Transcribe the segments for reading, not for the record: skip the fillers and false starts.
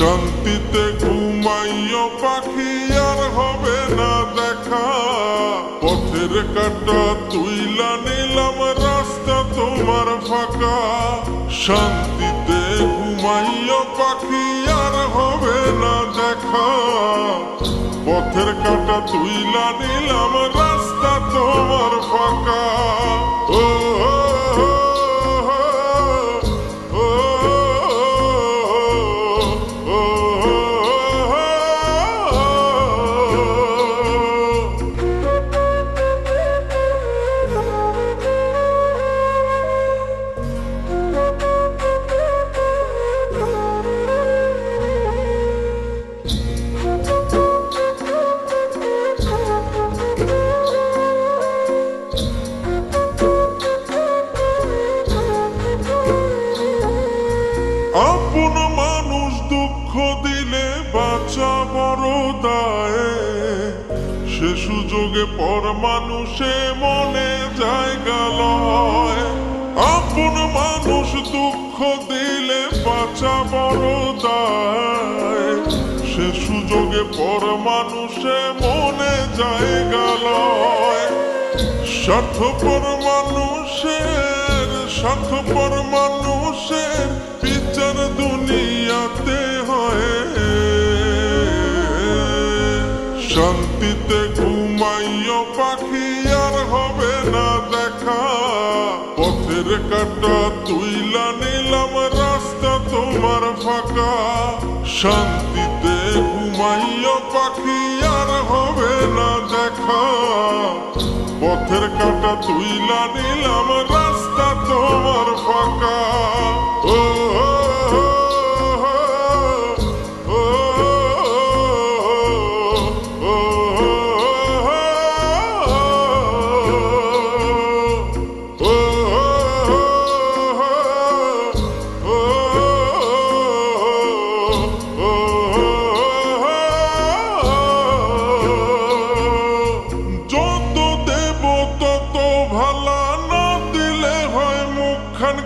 শান্তিতে ঘুমাইও পাখি আর হবে না দেখা। পথের কাঁটা তুইলা নিলাম রাস্তা তোমার ফাঁকা। শান্তিতে ঘুমাইও পাখি আর হবে না দেখা। পথের কাঁটা তুইলা নিলাম রাস্তা তোমার ফাঁকা। ও আপন মানুষ দুঃখ দিলে বাঁচা বড় দায়ে। সে সুযোগে পর মানুষে মনে জায়গা লয়। আপন মানুষ দুঃখ দিলে বাঁচা বড় দায়ে। সে সুযোগে পর মানুষে মনে জায়গা লয়। স্বার্থপর মানুষের বিচার দুনিয়াতে হয়। শান্তিতে ঘুমাইও পাখি আর হবে না দেখা। পথের কাঁটা তুইলা নিলাম রাস্তা তোমার ফাঁকা। শান্তিতে ঘুমাইও পাখি আর হবে না দেখা। পথের কাঁটা তুইলা নিলাম রাস্তা তোমার ফাঁকা। ও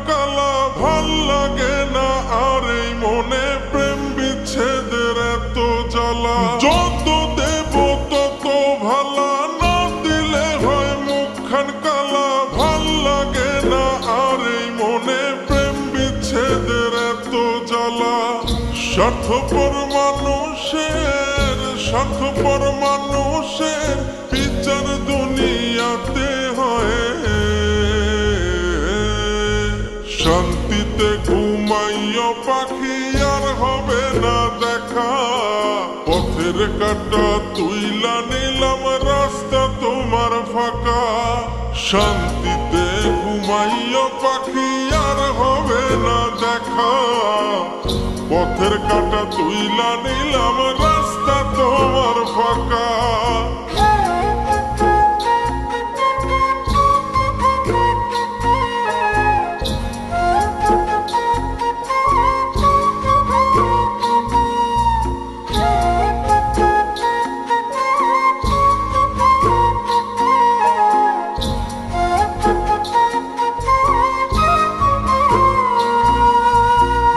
কালা ভাল লাগে না আর এই মনে প্রেম বিচ্ছেদের এত জ্বালা। যত দেব তত ভালা না দিলে হয় মুখখান কালা। ভাল লাগে না আর এই মনে প্রেম বিচ্ছেদের এত জ্বালা। স্বার্থপর মানুষের বিচার দুনিয়াতে হয়। শান্তিতে ঘুমাইও পাখি আর হবে না দেখা। পথের কাঁটা তুইলা নিলাম রাস্তা তোমার ফাঁকা। শান্তিতে ঘুমাইও পাখি আর হবে না দেখা। পথের কাঁটা তুইলা নিলাম রাস্তা তোমার ফাঁকা।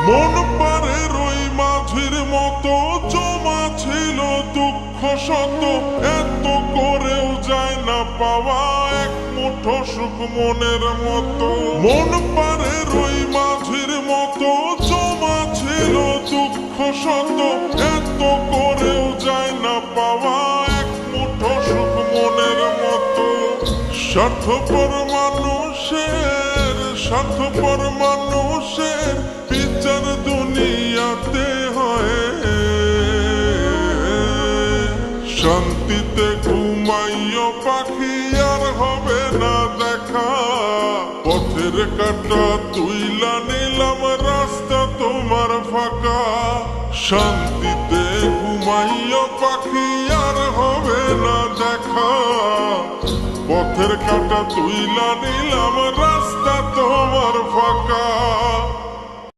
মন পারে রই মাঝির মতো জমা ছিল দুঃখ শত। এত করেও যায় না পাওয়া এক মুঠো সুখ মনের মতো। মন পারে রই মাঝির মতো জমা ছিল দুঃখ শত। এত করেও যায় না পাওয়া এক মুঠো সুখ মনের মতো। স্বার্থপর মানুষের বিচার দুনিয়াতে হয়। শান্তিতে ঘুমাইও পাখি আর হবে না দেখা। পথের কাঁটা তুইলা নিলাম রাস্তা তোমার ফাঁকা। শান্তিতে ঘুমাইও পাখি আর হবে না দেখা। পথের কাঁটা তুইলা নিলাম রাস্তা তোমার ফাঁকা।